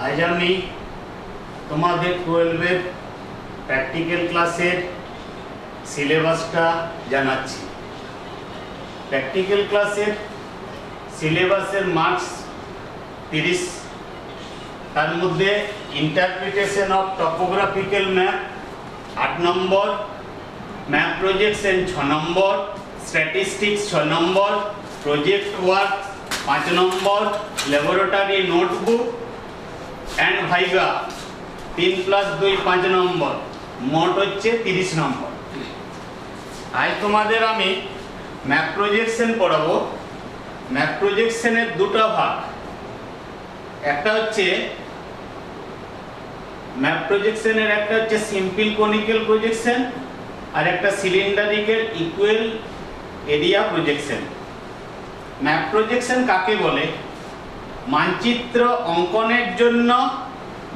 आज আমি তোমাদের 12 প্র্যাকটিক্যাল ক্লাসের সিলেবাসটা জানাচ্ছি। প্র্যাকটিক্যাল ক্লাসের সিলেবাসের মার্কস 30, তার মধ্যে interpretation of topographical map 8 number, map projection 6 number, statistics 6 number, project work 5 number, laboratory notebook and viva 3+2 5 নম্বর, মোট হচ্ছে 30 নম্বর। আজ তোমাদের আমি ম্যাপ প্রজেকশন পড়াবো। ম্যাপ প্রজেকশনের দুটো ভাগ, একটা হচ্ছে ম্যাপ প্রজেকশনের একটা হচ্ছে সিম্পল কনিক্যাল প্রজেকশন আর একটা cylindrical equal area projection. Map projection কাকে বলে? মানচিত্র অঙ্কনের জন্য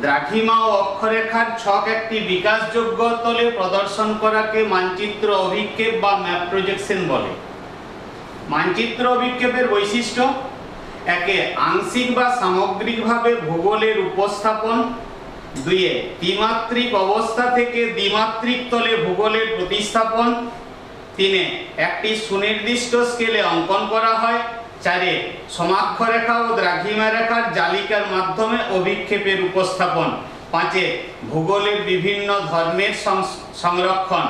দ্রাঘিমা ও অক্ষরেখার ছক একটি বিকাশযোগ্য তলে প্রদর্শন করাকে মানচিত্র অভিক্ষেপ বা ম্যাপ প্রজেকশন বলে। মানচিত্র অভিক্ষেপের বৈশিষ্ট্য: একে আংশিক বা সামগ্রিকভাবে ভূগোলের উপস্থাপন, দুইয়ে ত্রিমাত্রিক অবস্থা থেকে দ্বিমাত্রিক তলে ভূগোলের প্রতিস্থাপন, তিনে একটি সুনির্দিষ্ট স্কেলে অঙ্কন করা হয়, চারে সমাক্ষরেখা ও দ্রাঘিমা রেখার জালিকার মাধ্যমে অভিক্ষেপের উপস্থাপন, পাঁচে ভূগোলের বিভিন্ন ধর্মের সংরক্ষণ।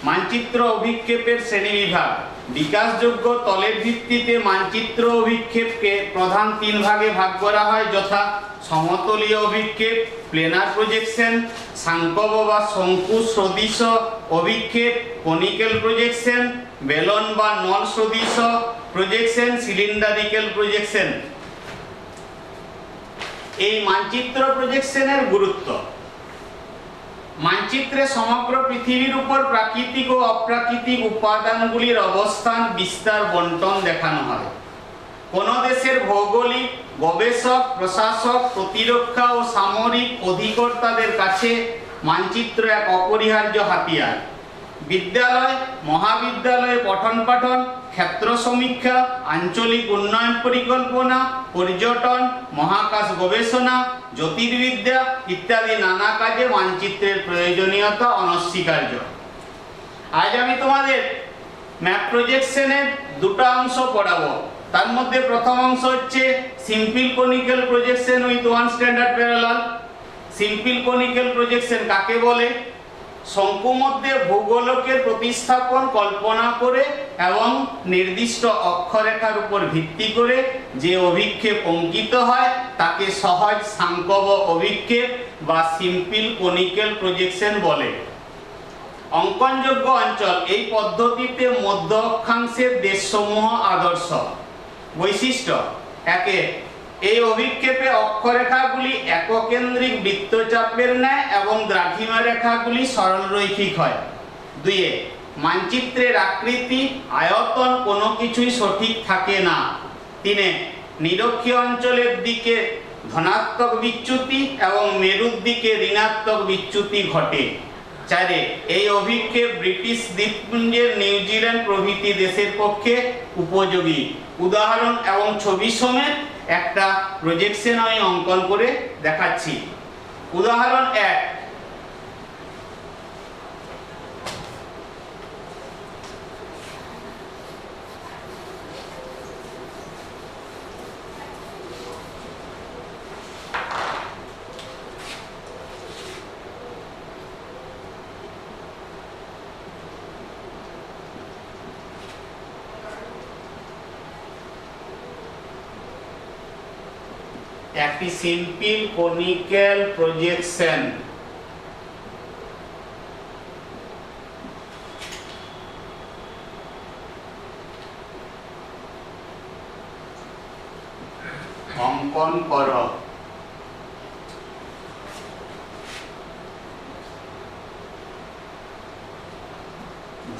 মানচিত্র অভিক্ষেপের শ্রেণীবিভাগ: বিকাশযোগ্য তলের ভিত্তিতে মানচিত্র অভিক্ষেপকে প্রধান 3 ভাগে ভাগ করা হয়, যথা সমতলীয় অভিক্ষেপ, প্লেনার প্রজেকশন, সাংকব বা শঙ্কু সদৃশ অভিক্ষেপ, কনিক্যাল প্রজেকশন, বেলন বা নল সদৃশ প্রজেকশন, সিলিন্ডারিক্যাল প্রজেকশন। এই মানচিত্র প্রজেকশনের গুরুত্ব: মানচিত্রে সমগ্র পৃথিবীর উপর প্রাকৃতিক ও অপ্রাকৃতিক উপাদানগুলির অবস্থান, বিস্তার, বণ্টন দেখানো হয়। কোন দেশের ভৌগোলিক গবেষক, প্রশাসক, প্রতিরক্ষা ও সামরিক অধিকর্তাদের কাছে মানচিত্র এক অপরিহার্য হাতিয়ার। বিদ্যালয়, মহাবিদ্যালয়ে পঠন পাঠন, ক্ষেত্র সমীক্ষা, আঞ্চলিক উন্নয়ন পরিকল্পনা, পর্যটন, মহাকাশ গবেষণা, জ্যোতির্বিদ্যা ইত্যাদি নানা কাজে মানচিত্রের প্রয়োজনীয়তা অনস্বীকার্য। আজ আমি তোমাদের ম্যাপ প্রজেকশনের দুটো অংশ পড়াবো। তার মধ্যে প্রথম অংশ হচ্ছে simple conical projection with 1 standard parallel. Simple conical projection কাকে বলে? শঙ্কু মধ্যে ভূগোলকের প্রতিস্থাপন কল্পনা করে এবং নির্দিষ্ট অক্ষরেখার উপর ভিত্তি করে যে অভিক্ষেপ অঙ্কিত হয় তাকে সহজ সাংকব অভিক্ষেপ বা সিম্পল কনিক্যাল প্রজেকশন বলে। অঙ্কনযোগ্য অঞ্চল: এই পদ্ধতিতে মধ্য অক্ষাংশের দেশসমূহ আদর্শ। বৈশিষ্ট্য: একে এই অভিক্ষেপে অক্ষরেখাগুলি এককেন্দ্রিক বৃত্তচাপের ন্যায় এবং দ্রাঘিমা রেখাগুলি সরলরৈখিক হয়। দুইয়ে মানচিত্রের আকৃতি, আয়তন কোনো কিছুই সঠিক থাকে না। তিনে নিরক্ষীয় অঞ্চলের দিকে ধনাত্মক বিচ্যুতি এবং মেরুর দিকে ঋণাত্মক বিচ্যুতি ঘটে। চারে এই অভিক্ষেপ ব্রিটিশ দ্বীপপুঞ্জের, নিউজিল্যান্ড প্রভৃতি দেশের পক্ষে উপযোগী। উদাহরণ এবং ছবি সমেত একটা প্রজেকশন আমি অঙ্কন করে দেখাচ্ছি। উদাহরণ 1: একটি সিম্পল কনিক্যাল প্রজেকশন। অঙ্কন করো।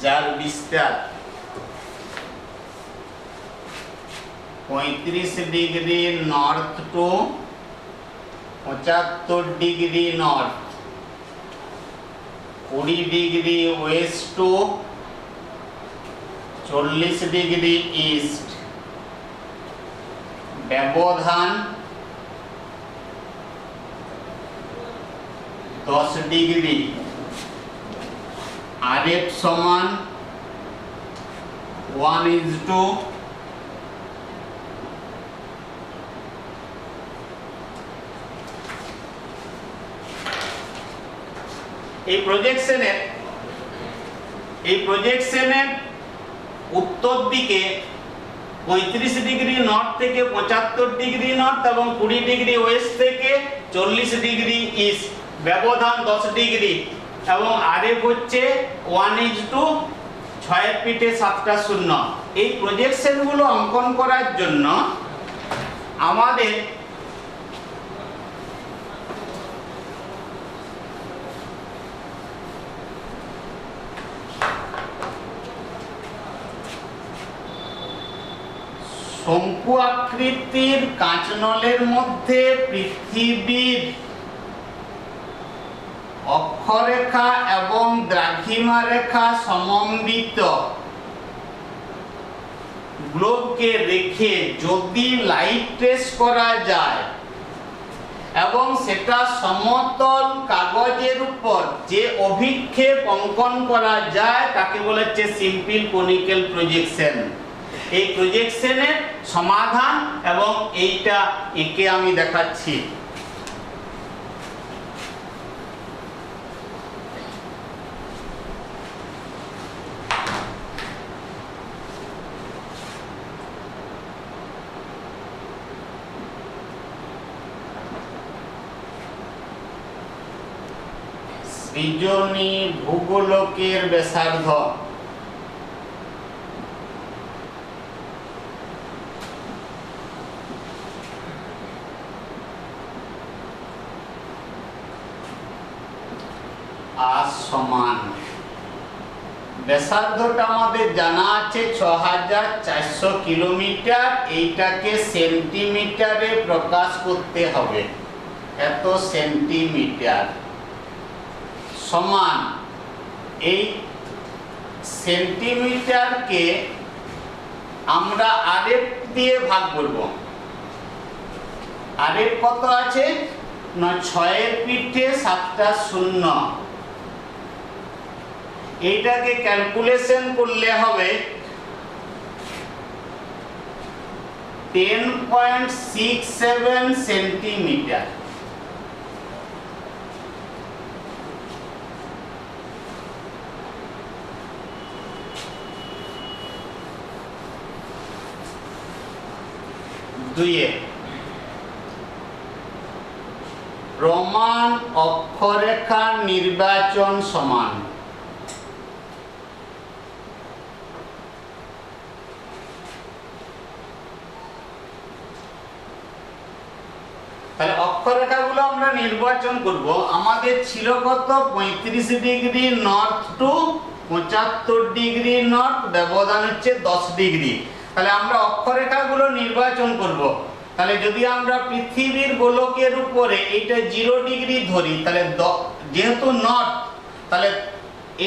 যার বিস্তার 35 degree north to 75 degree north, 20 degree west to 40 degree east, ব্যবধান 10 ডিগ্রি, RF সমান 1:2 এই প্রজেকশনের উত্তর দিকে 35 ডিগ্রি নর্থ থেকে 75 ডিগ্রি নর্থ এবং 20 ডিগ্রি ওয়েস্ট থেকে 40 ডিগ্রি ইস্ট, ব্যবধান 10 ডিগ্রি এবং আরএফ হচ্ছে 1:6 পিঠে 7টা শূন্য। এই প্রজেকশনগুলো অঙ্কন করার জন্য আমাদের শঙ্কু আকৃতির কাঁচনলের মধ্যে পৃথিবীর অক্ষরেখা এবং দ্রাঘিমা রেখা সমন্বিত গ্লোবকে রেখে যদি লাইট ট্রেস করা যায় এবং সেটা সমতল কাগজের উপর যে অভিক্ষেপ অঙ্কন করা যায় তাকে বলা হচ্ছে সিম্পল কনিক্যাল প্রজেকশন। এই প্রজেকশনের সমাধান এবং এইটা একে আমি দেখাচ্ছি। সৃজনী ভূগোলকের ব্যাসার্ধ সমান, ব্যাসার্ধটা আমাদের জানা আছে 6400 কিলোমিটার, এইটাকে সেন্টিমিটারে প্রকাশ করতে হবে, এত সেন্টিমিটার সমান এই সেন্টিমিটারকে আমরা আরএফ দিয়ে ভাগ করব। আরএফ কত আছে না 6 এর পিঠে 7টা শূন্য। এইটাকে ক্যালকুলেশন করলে হবে 10.67 সেন্টিমিটার। দুইয়ে প্রমাণ অক্ষরেখা নির্বাচন সমান, তাহলে অক্ষরেখাগুলো আমরা নির্বাচন করব। আমাদের ছিল কত 35 degree north to 75 degree north, ব্যবধান হচ্ছে 10 ডিগ্রি। তাহলে আমরা অক্ষরেখাগুলো নির্বাচন করব। তাহলে যদি আমরা পৃথিবীর গোলকের উপরে এইটা 0 ডিগ্রি ধরি, তাহলে যেহেতু নর্থ, তাহলে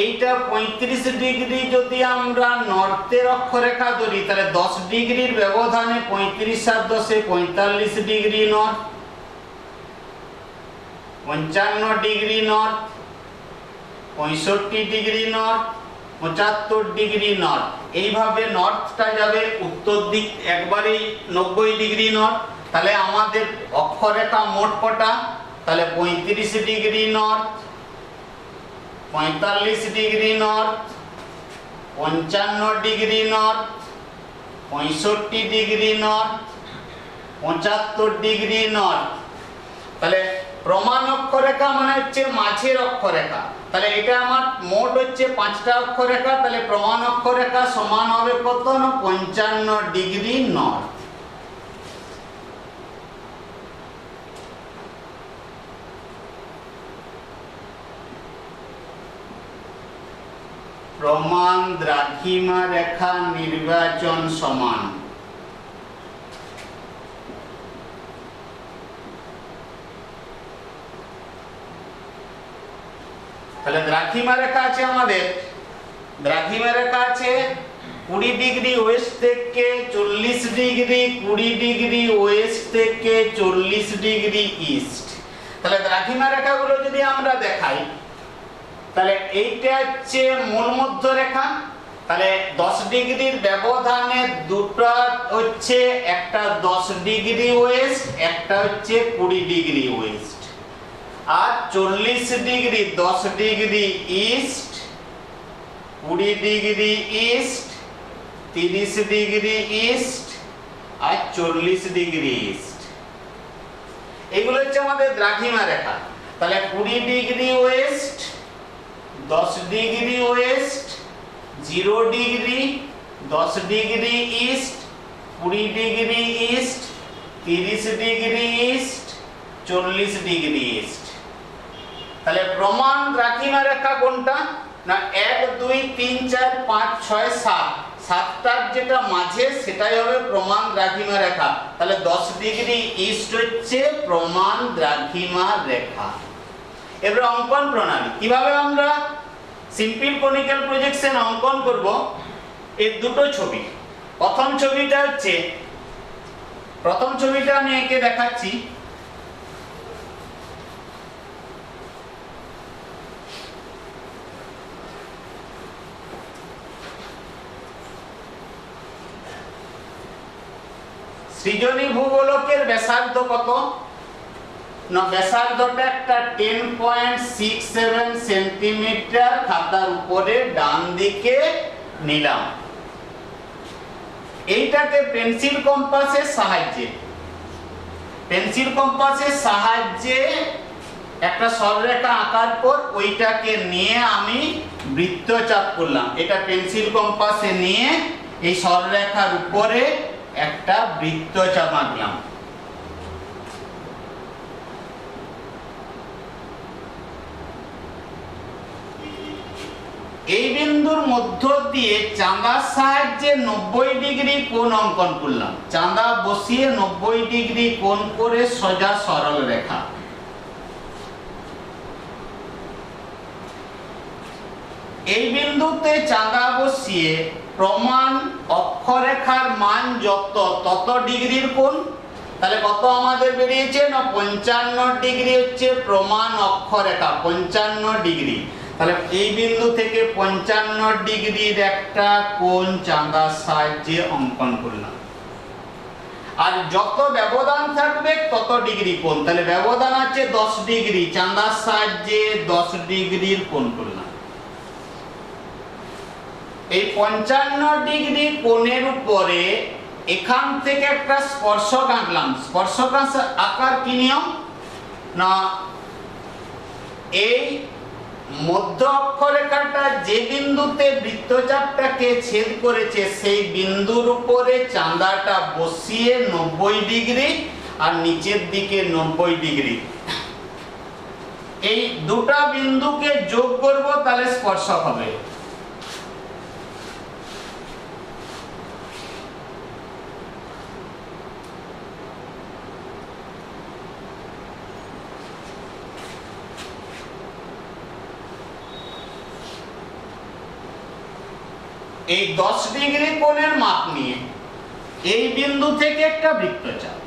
এইটা 35 ডিগ্রি যদি আমরা নর্থের অক্ষরেখা ধরি, তাহলে 10 ডিগ্রির ব্যবধানে 35 আর 10 45 degree north, 55 degree north, 65 degree north, 75 degree north. এইভাবে নর্থটা যাবে উত্তর দিক একবারেই 90 ডিগ্রি নর্থ। তাহলে আমাদের অক্ষরেখা মোট কটা, তাহলে 35 degree north, 45 degree north, 55 degree north, 65 degree north, 75 degree north. তাহলে প্রমাণ অক্ষরেখা মানে হচ্ছে মাঝের অক্ষরেখা। তাহলে এটা আমার মোট হচ্ছে 5টা অক্ষরেখা। তাহলে প্রমাণ অক্ষরেখা সমান হবে কত না 55 ডিগ্রি নর্থ। প্রমাণ দ্রাঘিমা রেখা নির্বাচন সমান, তাহলে দ্রাঘিমা রেখা আছে আমাদের, দ্রাঘিমা রেখা আছে 20 ডিগ্রি ওয়েস্ট থেকে 40 ডিগ্রি, 20 ডিগ্রি ওয়েস্ট থেকে 40 ডিগ্রি ইস্ট। তাহলে দ্রাঘিমা রেখাগুলো যদি আমরা দেখাই, তাহলে এইটা হচ্ছে মূল মধ্য রেখা। তাহলে 10 ডিগ্রির ব্যবধানে দুটো হচ্ছে, একটা 10 ডিগ্রি ওয়েস্ট, একটা হচ্ছে 20 ডিগ্রি ওয়েস্ট। আর 40 degree 10 degree east, 20 degree east, 30 degree east আর 40 ডিগ্রি ইস্ট। এগুলো হচ্ছে আমাদের দ্রাঘিমা রেখা। তাহলে 20 degree west, 10 degree west, 0 degree, 10 degree east, 20 degree east, 30 degree east, 40 degree east. তাহলে প্রমাণ দ্রাঘিমা রেখা কোনটা না 1 2 3 4 5 6 7, সাতটার যেটা মাঝে সেটাই হবে প্রমাণ দ্রাঘিমা রেখা। তাহলে 10 ডিগ্রি ইস্ট হচ্ছে প্রমাণ দ্রাঘিমা রেখা। এবার অঙ্কন প্রণালী কিভাবে আমরা সিম্পল কনিক্যাল প্রজেকশন অঙ্কন করব। এই দুটো ছবি, প্রথম ছবিটা আমি এঁকে দেখাচ্ছি। সৃজনী ভূগোলকের ব্যাসার্ধ কত না, ব্যাসার্ধটা একটা 10.67 সেন্টিমিটার খাতার উপরে ডান দিকে নিলাম। এইটাকে পেন্সিল কম্পাসের সাহায্যে একটা সরলরেখা আঁকার পর ওইটাকে নিয়ে আমি বৃত্তচাপ করলাম। এটা পেন্সিল কম্পাসে নিয়ে এই সরলরেখার উপরে একটা বৃত্তচাপ আঁকলাম। এই বিন্দুর মধ্য দিয়ে চাঁদার সাহায্যে 90 ডিগ্রি কোণ অঙ্কন করলাম। চাঁদা বসিয়ে 90 ডিগ্রি কোণ করে সোজা সরল রেখা। এই বিন্দুতে চাঁদা বসিয়ে প্রমাণ অক্ষরেখার মান যত তত ডিগ্রির কোণ। তাহলে কত আমাদের বেরিয়েছে না 55 ডিগ্রি হচ্ছে প্রমাণ অক্ষরেখা, 55 ডিগ্রি। তাহলে এই বিন্দু থেকে 55 ডিগ্রির একটা কোণ চাঁদার সাহায্যে অঙ্কন করলাম। আর যত ব্যবধান থাকবে তত ডিগ্রি কোণ। তাহলে ব্যবধান আছে 10 ডিগ্রি, চাঁদার সাহায্যে 10 ডিগ্রির কোণ করলাম। এই 55 ডিগ্রি কোণের উপরে এখান থেকে একটা স্পর্শক আঁকলাম। স্পর্শক আঁকার কি নিয়ম না, এই মধ্য অক্ষরেখাটা যে বিন্দুতে বৃত্তচাপটাকে ছেদ করেছে সেই বিন্দুর উপরে চাঁদাটা বসিয়ে 90 ডিগ্রি আর নিচের দিকে 90 ডিগ্রি, এই দুটা বিন্দুকে যোগ করব, তাহলে স্পর্শক হবে। এই 10 ডিগ্রি কোণের মাপ নিয়ে এই বিন্দু থেকে একটা বৃত্তচাপ,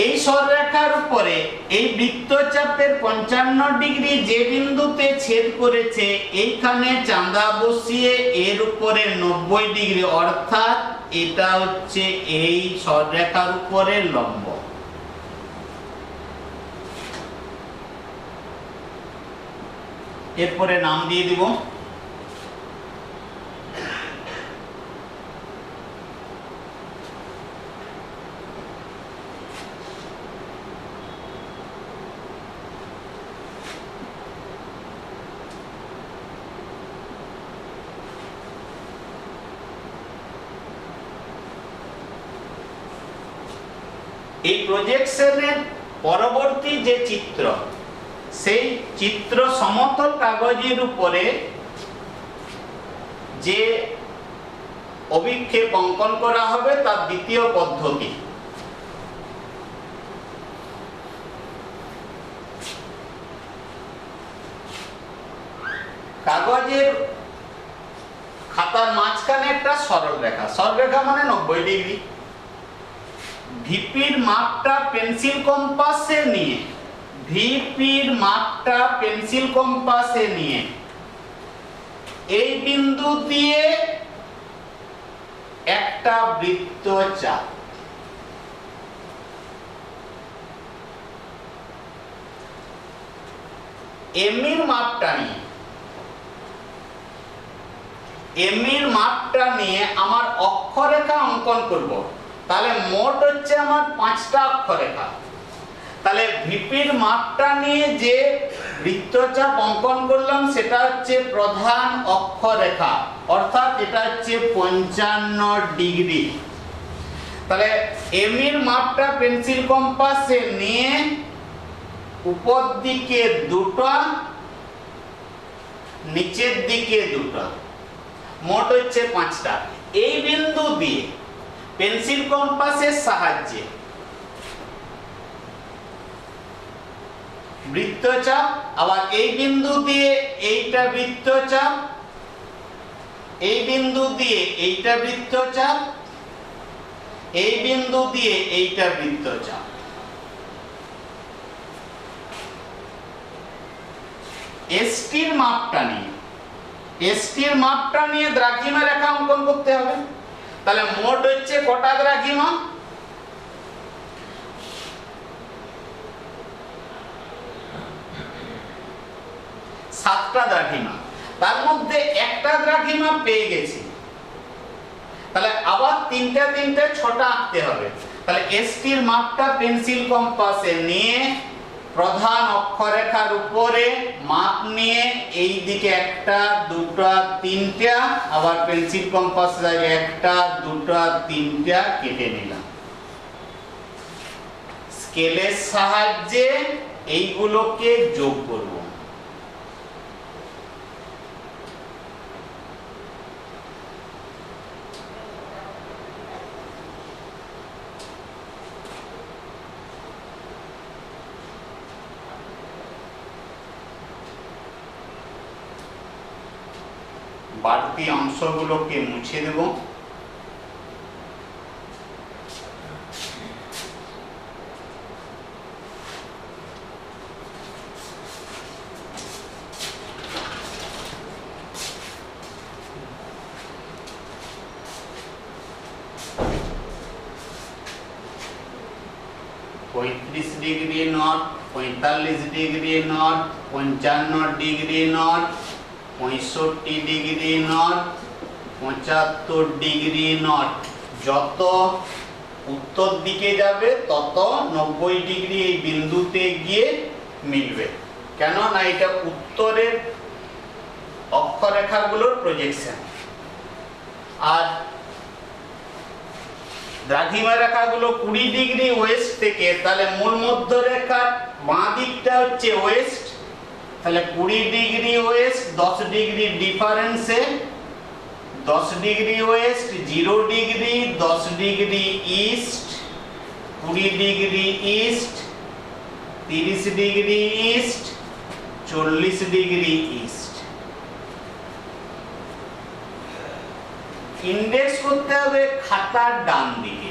এই সরলরেখার উপরে এই বৃত্তচাপের 55 ডিগ্রি যে বিন্দুতে ছেদ করেছে এইখানে চাঁদা বসিয়ে এর উপরে 90 ডিগ্রি, অর্থাৎ এটা হচ্ছে এই সরলরেখার উপরে লম্ব। এরপরে নাম দিয়ে দিব। এই প্রজেকশনের পরবর্তী যে চিত্র, সেই চিত্র সমতল কাগজের উপরে যে অভিক্ষেপ অঙ্কন করা হবে তার দ্বিতীয় পদ্ধতি। কাগজের খাতার মাঝখানে একটা সরল রেখা, সরল রেখা মানে 90 ডিগ্রি। ভিপির মাপটা পেন্সিল কম্পাসে নিয়ে, ভিপির মাপটা পেন্সিল কম্পাসে নিয়ে এই বিন্দু দিয়ে একটা বৃত্ত চাপ। এমির মাপটা নিয়ে, এমির মাপটা নিয়ে আমার অক্ষরেখা অঙ্কন করব। তাহলে মোট হচ্ছে আমার 5টা অক্ষরেখা। তাহলে ভিপির মাপটা নিয়ে যে বৃত্তচাপ অঙ্কন করলাম সেটা হচ্ছে প্রধান অক্ষরেখা, অর্থাৎ এটা হচ্ছে 55 ডিগ্রি। তাহলে এমির মাপটা পেন্সিল কম্পাসে নিয়ে উপর দিকে 2টা, নিচের দিকে 2টা, মোট হচ্ছে 5টা। এই বিন্দু দিয়ে পেন্সিল কম্পাসের সাহায্যে বৃত্তচাপ, আবার এই বিন্দু দিয়ে এইটা বৃত্তচাপ, এই বিন্দু দিয়ে এইটা বৃত্তচাপ, এই বিন্দু দিয়ে এইটা বৃত্তচাপ। এসটির মাপটা নিয়ে, এসটির মাপটা নিয়ে দ্রাঘিমা রেখা অঙ্কন করতে হবে। তাহলে মোট হচ্ছে কটা দ্রাঘিমা? 7টা দ্রাঘিমা। তার মধ্যে একটা দ্রাঘিমা পেয়ে গেছি, তাহলে আবার 3টা 6টা আঁকতে হবে। তাহলে এসটির মাপটা পেন্সিল কম্পাসে নিয়ে প্রধান অক্ষরেখার উপরে মাপ নিয়ে এই দিকে 1টা 2টা 3টা, আবার পেন্সিল কম্পাসে 1টা 2টা 3টা কেটে নিলাম। স্কেলের সাহায্যে এইগুলোকে যোগ করব। বাড়তি অংশগুলোকে মুছে দেব। পঁয়ত্রিশ degree north, 45 degree north, 55 degree north, 65 degree north, 75 degree north. যত উত্তর দিকে যাবে তত 90 ডিগ্রি এই বিন্দুতে গিয়ে মিলবে। কেন না এটা উত্তরের অক্ষরেখাগুলোর প্রজেকশন। আর দ্রাঘিমা রেখাগুলো 20 ডিগ্রি ওয়েস্ট থেকে, তাহলে মূল মধ্যরেখার বাঁ দিকটা হচ্ছে ওয়েস্ট। তাহলে 20 ডিগ্রি ওয়েস্ট, 10 ডিগ্রি ডিফারেন্সে 10 degree west, 0 degree, 10 degree east, 20 degree east, 30 degree east, 40 degree east. Index করতে হবে খাতার ডান দিকে।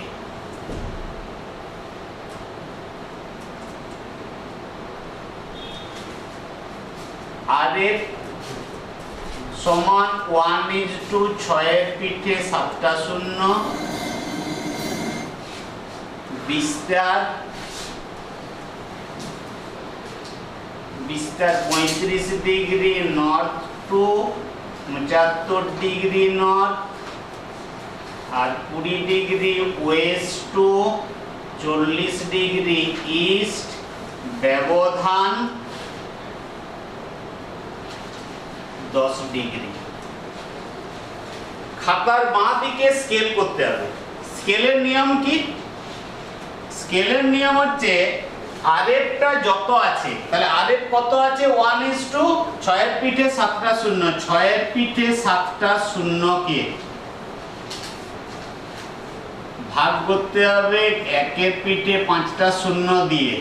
আর এর সমান 1:6 এর পিঠে 7টা শূন্য, বিস্তার 35 degree north to 75 degree north, আর 20 degree west to 40 degree east, ব্যবধান 10 ডিগ্রি। খাতার বাঁ দিকে স্কেল করতে হবে। স্কেলের নিয়ম কি? স্কেলের নিয়ম হচ্ছে আরেকটা যত আছে, তাহলে আরেক কত আছে? 1:6 এর পিঠে 7টা শূন্য, 6 এর পিঠে 7টা শূন্যকে ভাগ করতে হবে 1 এর পিঠে 5টা শূন্য দিয়ে।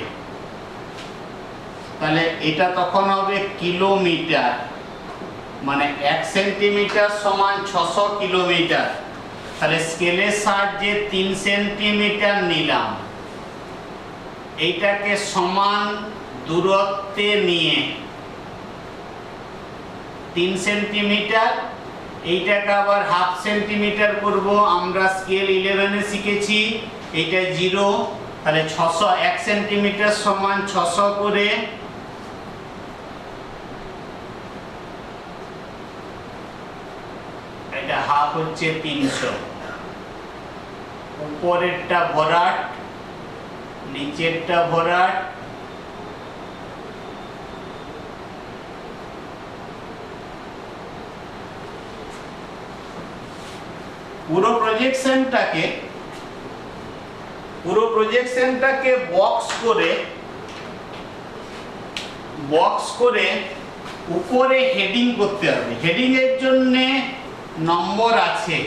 তাহলে এটা তখন হবে কিলোমিটার, মানে 1 সেন্টিমিটার সমান 600 কিলোমিটার। তাহলে স্কেলের সাহায্যে 3 সেন্টিমিটার নিলাম, এইটাকে সমান দূরত্বে নিয়ে 3 সেন্টিমিটার, এইটাকে আবার হাফ সেন্টিমিটার করব। আমরা স্কেল 11-এ শিখেছি এইটা 0, তাহলে 600, 1 সেন্টিমিটার সমান 600 করে এটা হাফ হচ্ছে 300। উপরেরটা ভরাট, নিচেরটা ভরাট, পুরো প্রজেকশনটাকে বক্স করে উপরে হেডিং করতে হবে। হেডিং এর জন্য নম্বর আছে,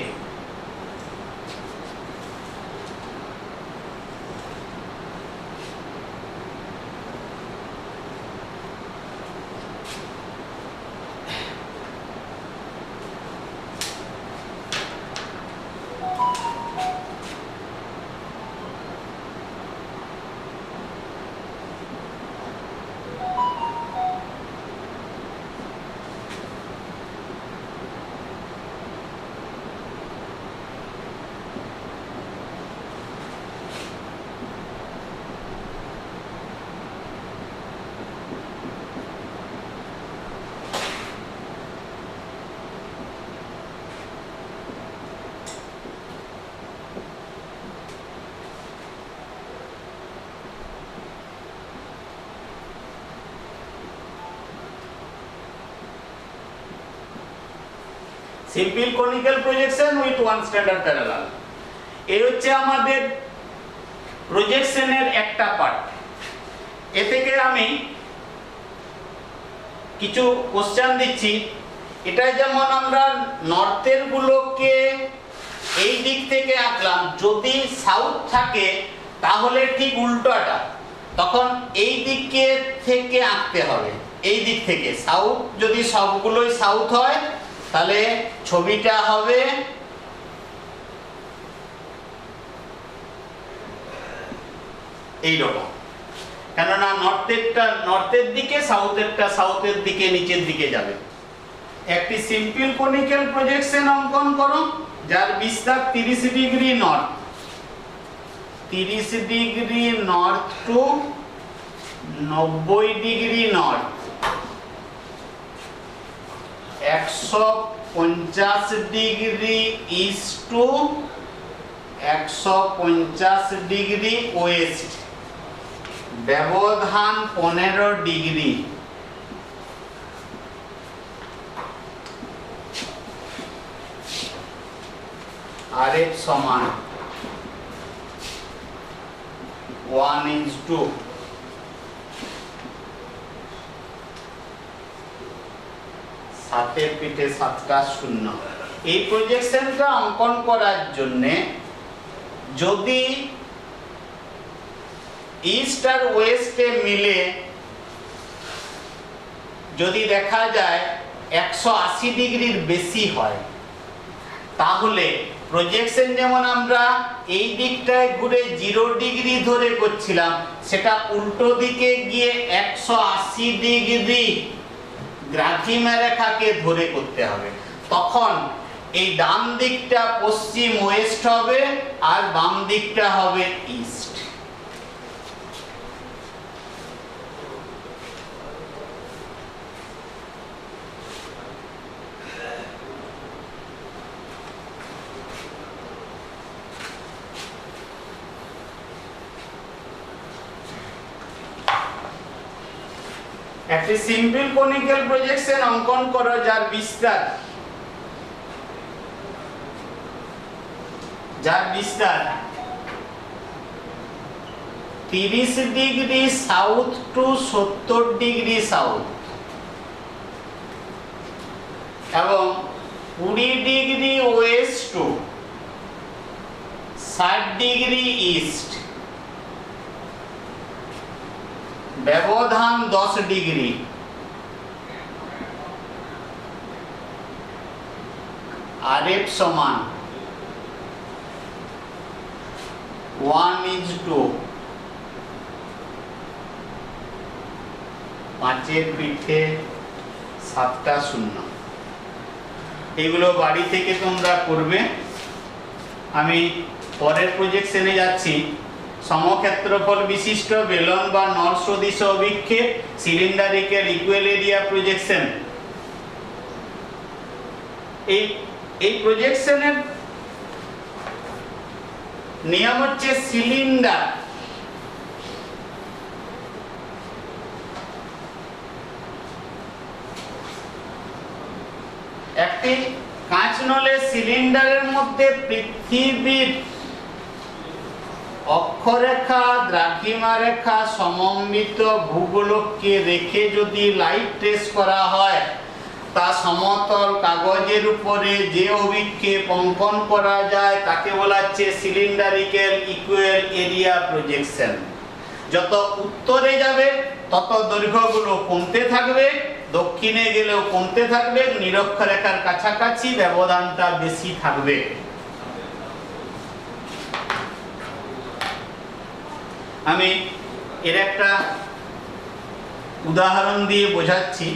simple conical projection with one standard parallel. এই হচ্ছে আমাদের প্রজেকশনের একটা পার্ট। এ থেকে আমি কিছু কোশ্চেন দিচ্ছি। এটা যেমন আমরা নর্থের গুলোকে এই দিক থেকে আঁকলাম, যদি সাউথ থাকে তাহলে ঠিক উল্টোটা, তখন এই দিকে থেকে আঁকতে হবে। এই দিক থেকে সাউথ, যদি সবগুলোই সাউথ হয় তাহলে ছবিটা হবে এইরকম, কেননা নর্থের দিকে, সাউথের দিকে, নিচের দিকে যাবে। একটি সিম্পল কনিক্যাল প্রজেকশন অঙ্কন করো যার বিস্তার 30 degree north, 30 degree north two 90 degree north, 150 degree east two 150 degree West, ব্যবধান 15 ডিগ্রি। আরএফ সমান 1:2। সাতের পিঠে 7টা শূন্য। এই প্রজেকশনটা অঙ্কন করার জন্য যদি ইস্ট আর ওয়েস্টে মিলে যদি দেখা যায় 180 ডিগ্রির বেশি হয়, তাহলে প্রজেকশন যেমন আমরা এই দিকটায় ঘুরে 0 ডিগ্রি ধরে করছিলাম, সেটা উল্টো দিকে গিয়ে 180 ডিগ্রি দ্রাঘিমা রেখাকে ধরে করতে হবে। তখন এই ডান দিকটা পশ্চিম ওয়েস্ট হবে আর বাম দিকটা হবে ইস্ট। একটি সিম্পল কনিক্যাল প্রজেকশন অঙ্কন করো যার বিস্তার 30 degree south to 70 degree south এবং 20 degree west to 60 degree east, ব্যবধান 10 ডিগ্রি। আরএফ সমান 1:2, 5 পিঠে 7টা শূন্য। এগুলো বাড়ি থেকে তোমরা করবে। আমি পরের প্রজেকশনে যাচ্ছি। সমক্ষেত্রফল বিশিষ্ট বেলন বা নল সদৃশ অভিক্ষেপ সিলিন্ডারিক্যাল ইকুয়াল এরিয়া প্রজেকশন। এই প্রজেকশনের নিয়ম হচ্ছে সিলিন্ডার একটি কাঁচ নলের সিলিন্ডারের মধ্যে পৃথিবীর অক্ষরেখা দ্রাঘিমা রেখা সমন্বিত ভূগোলককে রেখে যদি লাইট ট্রেস করা হয়, তা সমতল কাগজের উপরে যে অভিক্ষেপ অঙ্কন করা যায় তাকে বলা হচ্ছে সিলিন্ডারিক্যাল ইকুয়াল এরিয়া প্রজেকশন। যত উত্তরে যাবে তত দৈর্ঘ্যগুলো কমতে থাকবে, দক্ষিণে গেলেও কমতে থাকবে, নিরক্ষরেখার কাছাকাছি ব্যবধানটা বেশি থাকবে। আমি এর একটা উদাহরণ দিয়ে বোঝাচ্ছি।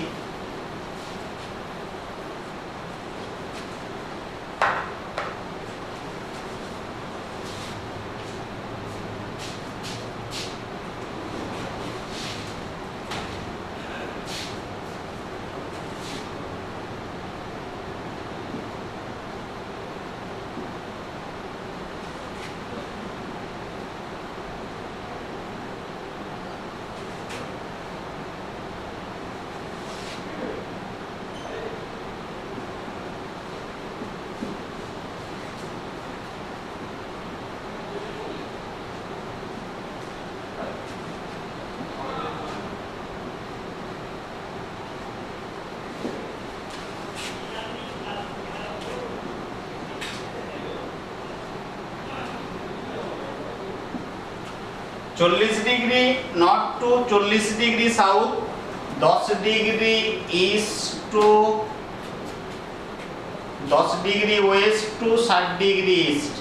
চল্লিশ degree north to 40 degree south, 10 degree east to 10 degree west to 60 degree east.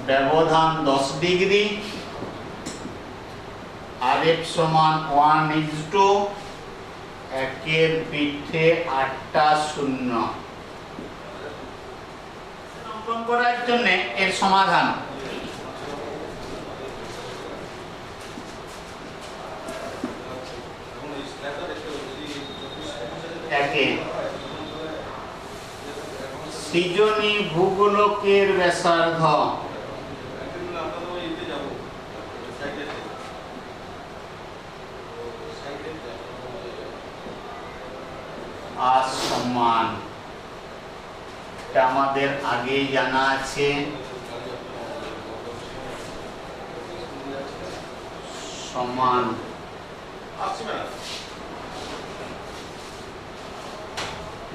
ব্যবধান 10 ডিগ্রি। আরএফ সমান 1:2, 1 পিঠে 8টা শূন্য। অঙ্কন করার জন্য এর সমাধান সৃজনী ভূগোলকের ব্যাসার্ধ আর সমান, এটা আমাদের আগেই জানা আছে। সমান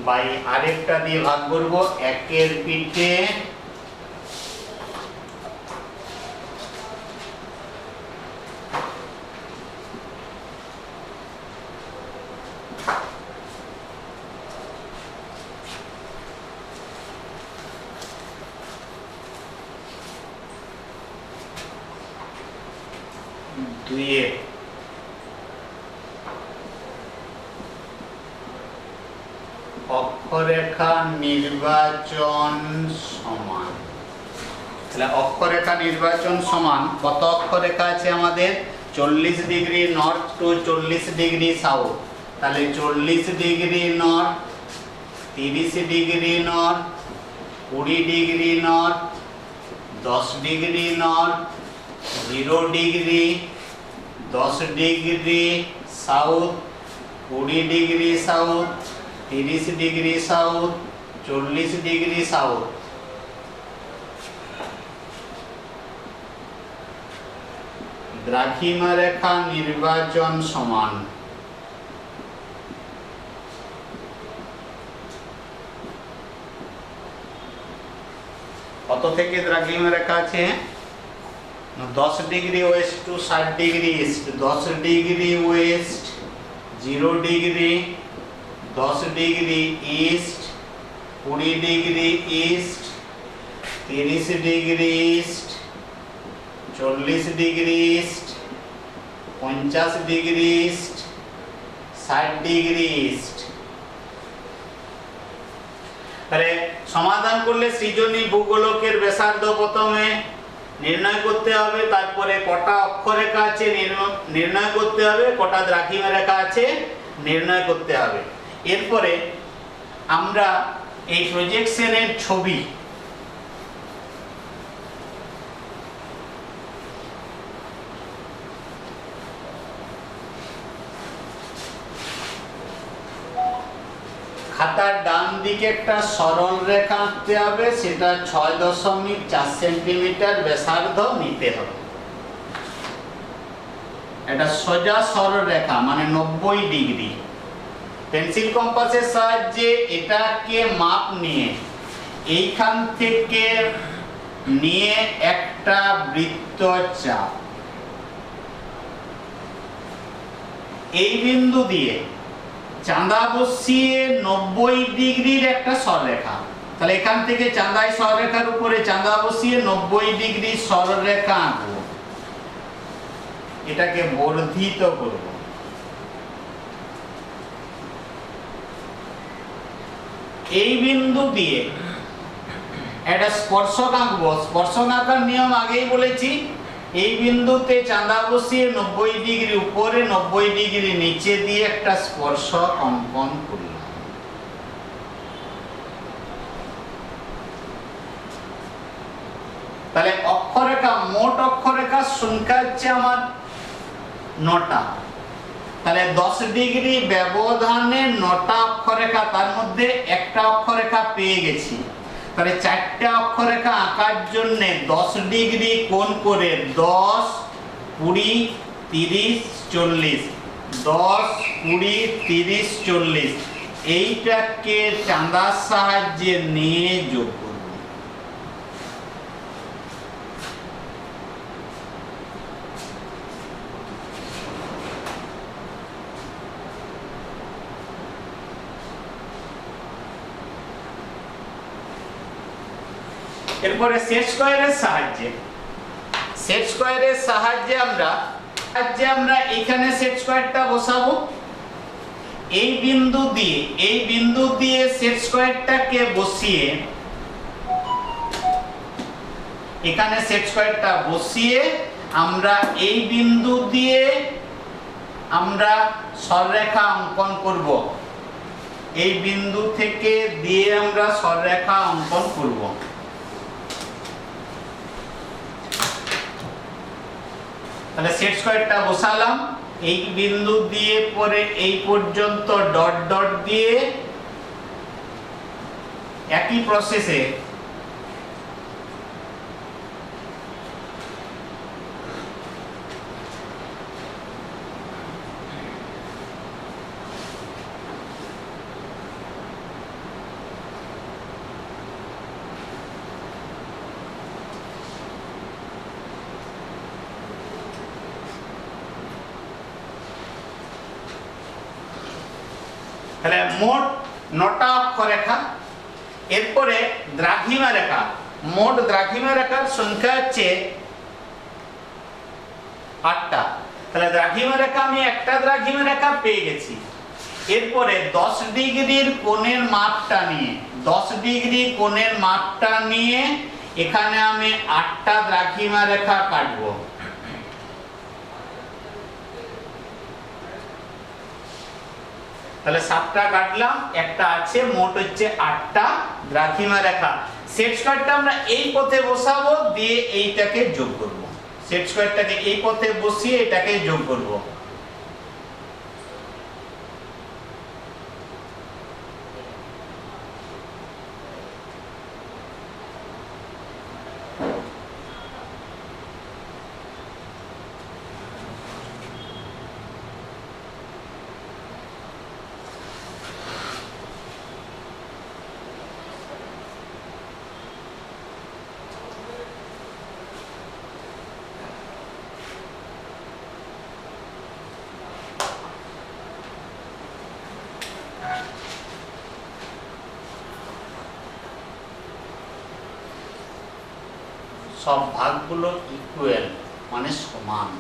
বাই আরেকটা দিয়ে ভাগ করব, 1 পিঠে 2 অক্ষরেখা নির্বাচন সমান। তাহলে অক্ষরেখা নির্বাচন সমান কত অক্ষরেখা আছে আমাদের? 40 degree north to 40 degree south. তাহলে 40 degree north, 30 degree north, 20 degree north, 10 degree north, 0 degree, 10 degree south, 20 degree south, 30 degree south, 40 degree south. দ্রাঘিমা রেখা নির্বাচন সমান কত থেকে দ্রাঘিমা রেখা আছে? 10 degree west to 60 degree east, 10 degree west, 0 degree, 10 degree east, 20 degree east, 30 degree east, 40 degree east, 50 degree east, 60 degree east. তাহলে সমাধান করলে সৃজনী ভূগোলকের ব্যাসার্ধ প্রথমে নির্ণয় করতে হবে, তারপরে কটা অক্ষরেখা আছে নির্ণয় করতে হবে, কটা দ্রাঘিমা রেখা আছে নির্ণয় করতে হবে। এরপরে আমরা এই প্রজেকশনের ছবি খাতার ডান দিকে একটা সরল রেখা আঁকতে হবে, সেটা 6.4 সেন্টিমিটার ব্যাসার্ধ নিতে হবে। এটা সোজা সরল রেখা মানে 90 ডিগ্রি। পেন্সিল কম্পাসের সাহায্যে এটাকে মাপ নিয়ে এইখান থেকে নিয়ে একটা বৃত্ত চাপ এই বিন্দু দিয়ে চাঁদা বসিয়ে 90 ডিগ্রির একটা সরলরেখা। তাহলে এখান থেকে চাঁদাই সরলরেখার উপরে চাঁদা বসিয়ে 90 ডিগ্রি সরলরেখা আঁকবো, এটাকে বর্ধিত করব। এই বিন্দু দিয়ে একটা স্পর্শক আঁকবো। স্পর্শক আঁকার নিয়ম আগেই বলেছি, এই বিন্দুতে চাঁদা বসিয়ে 90 ডিগ্রি উপরে 90 ডিগ্রি নিচে দিয়ে একটা স্পর্শক অঙ্কন করলাম। তাহলে অক্ষরেখা, মোট অক্ষরেখার সংখ্যা হচ্ছে আমার 9টা। তাহলে 10 ডিগ্রি ব্যবধানে 9টা অক্ষরেখা, তার মধ্যে একটা অক্ষরেখা পেয়ে গেছি। তাহলে 4টা অক্ষরেখা আঁকার জন্য 10 ডিগ্রি কোণ করে 10, 20, 30, 40, 10, 20, 30, 40 এইটাকে চাঁদার সাহায্যে নিয়ে যোগ করব। এরপরে সেট স্কয়ারের সাহায্যে আমরা এখানে সেট স্কয়ারটা বসাবো। এই বিন্দু দিয়ে সেট স্কয়ারটাকে বসিয়ে এখানে সেট স্কয়ারটা বসিয়ে আমরা এই বিন্দু দিয়ে আমরা সরলরেখা অঙ্কন করব। এই বিন্দু থেকে দিয়ে আমরা সরলরেখা অঙ্কন করব। তাহলে সেট স্কয়ারটা বসালাম, এই বিন্দু দিয়ে পরে এই পর্যন্ত ডট ডট দিয়ে একই প্রসেসে তাহলে মোট 9টা অক্ষরেখা। এরপরে দ্রাঘিমা রেখা, মোট দ্রাঘিমা রেখার সংখ্যা হচ্ছে 8টা। তাহলে দ্রাঘিমা রেখা আমি একটা দ্রাঘিমা রেখা পেয়ে গেছি। এরপরে 10 ডিগ্রির কোণের মাপটা নিয়ে এখানে আমি 8টা দ্রাঘিমা রেখা কাটবো। তাহলে 7টা কাটলাম, একটা আছে, মোট হচ্ছে 8টা দ্রাঘিমা রেখা। সেট স্কয়ারটা আমরা এই পথে বসাবো, দিয়ে এইটাকে যোগ করব। সেট স্কয়ারটাকে এই পথে বসিয়ে এটাকে যোগ করব। সব ভাগগুলো ইকুয়াল মানে সমান।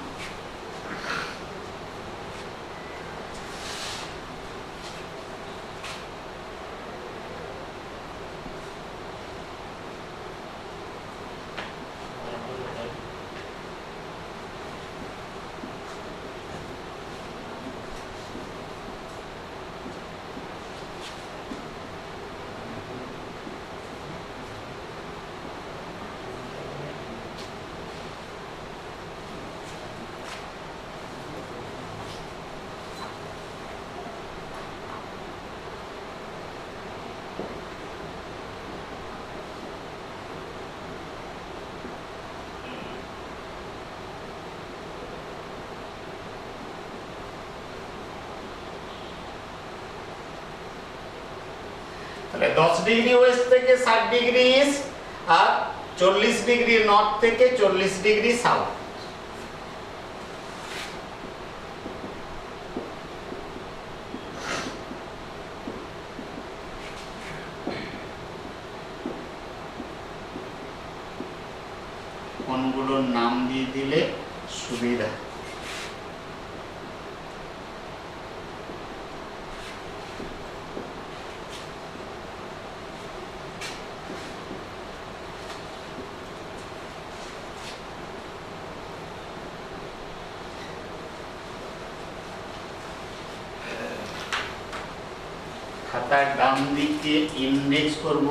তাহলে 10 ডিগ্রি ওয়েস্ট থেকে 60 ডিগ্রি ইস্ট আর 40 ডিগ্রি নর্থ থেকে 40 ডিগ্রি সাউথ। কোনগুলোর নাম দিয়ে দিলে সুবিধা। খাতার ডান দিকে ইন্ডেক্স করব।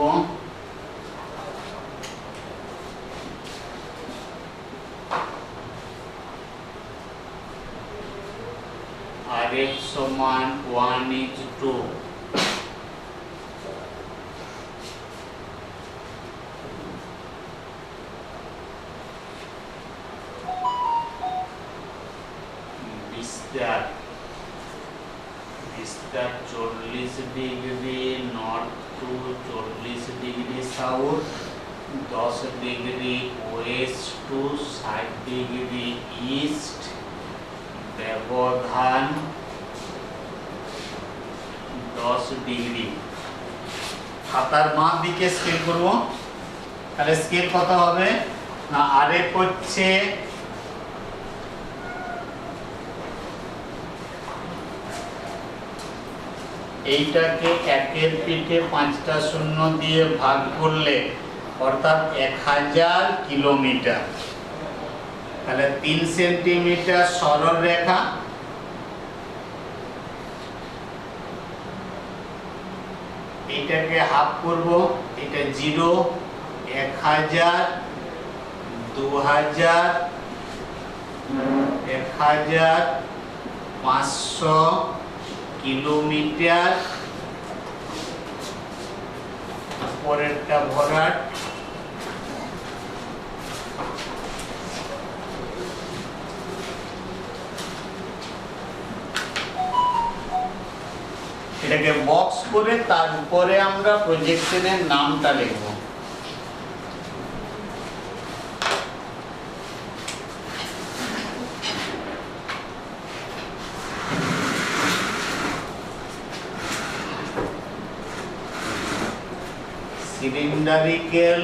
RF সমান 1:2। বিস্তার 40 degree north to 40 degree south, 10 degree west to 60 degree east, ব্যবধান 10 ডিগ্রি। খাতার বাঁ দিকে স্কেল করব। তাহলে স্কেল কত হবে না, RF হচ্ছে এইটাকে 1-এর পিঠে 5টা শূন্য দিয়ে ভাগ করলে অর্থাৎ 1000 কিলোমিটার। তাহলে 3 সেন্টিমিটার সরল রেখা, এইটাকে হাফ করব, এটা 0, 1000, 2000, 1500 কিলোমিটার। পরেরটা ভরাট, এটাকে বক্স করে তার উপরে আমরা প্রজেকশনের নামটা লিখব। সিলিন্ডারিক্যাল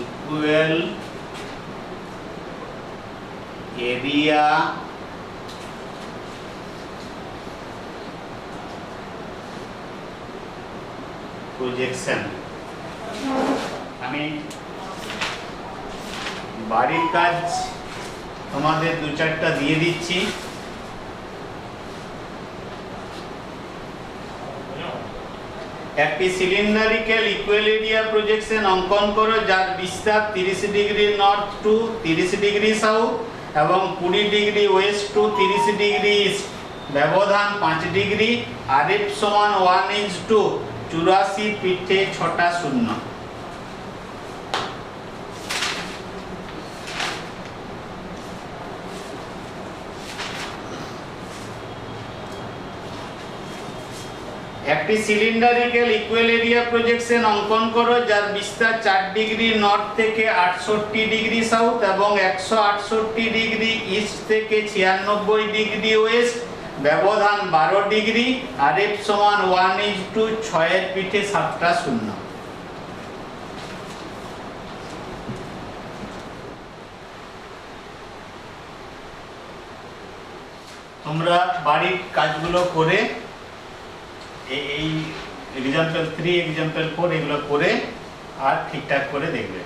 ইকুয়াল এরিয়া প্রজেকশন। আমি বাড়ির কাজ তোমাদের 2-4টা দিয়ে দিচ্ছি। একটি সিলিন্ডারিক্যাল ইকুয়াল এরিয়া প্রজেকশন অঙ্কন করো যার বিস্তার 30 degree north to 30 degree south এবং 20 degree west to 30 degree east, ব্যবধান 5 ডিগ্রি। RF সমান 1:2, 84 পিঠে 6টা শূন্য। একটি সিলিন্ডারিক্যাল ইকুয়াল এরিয়া প্রজেকশন অঙ্কন করো যার বিস্তার 4 ডিগ্রি নর্থ থেকে 68 ডিগ্রি সাউথ এবং 168 ডিগ্রি ইস্ট থেকে 96 ডিগ্রি ওয়েস্ট, ব্যবধান 12 ডিগ্রি। RF সমান 1:2, 6-এর পিঠে 7টা শূন্য। তোমরা বাড়ির কাজগুলো করে এই এক্সাম্পল 3 এক্সাম্পল 4 এগুলো করে আর ঠিকঠাক করে দেখবে।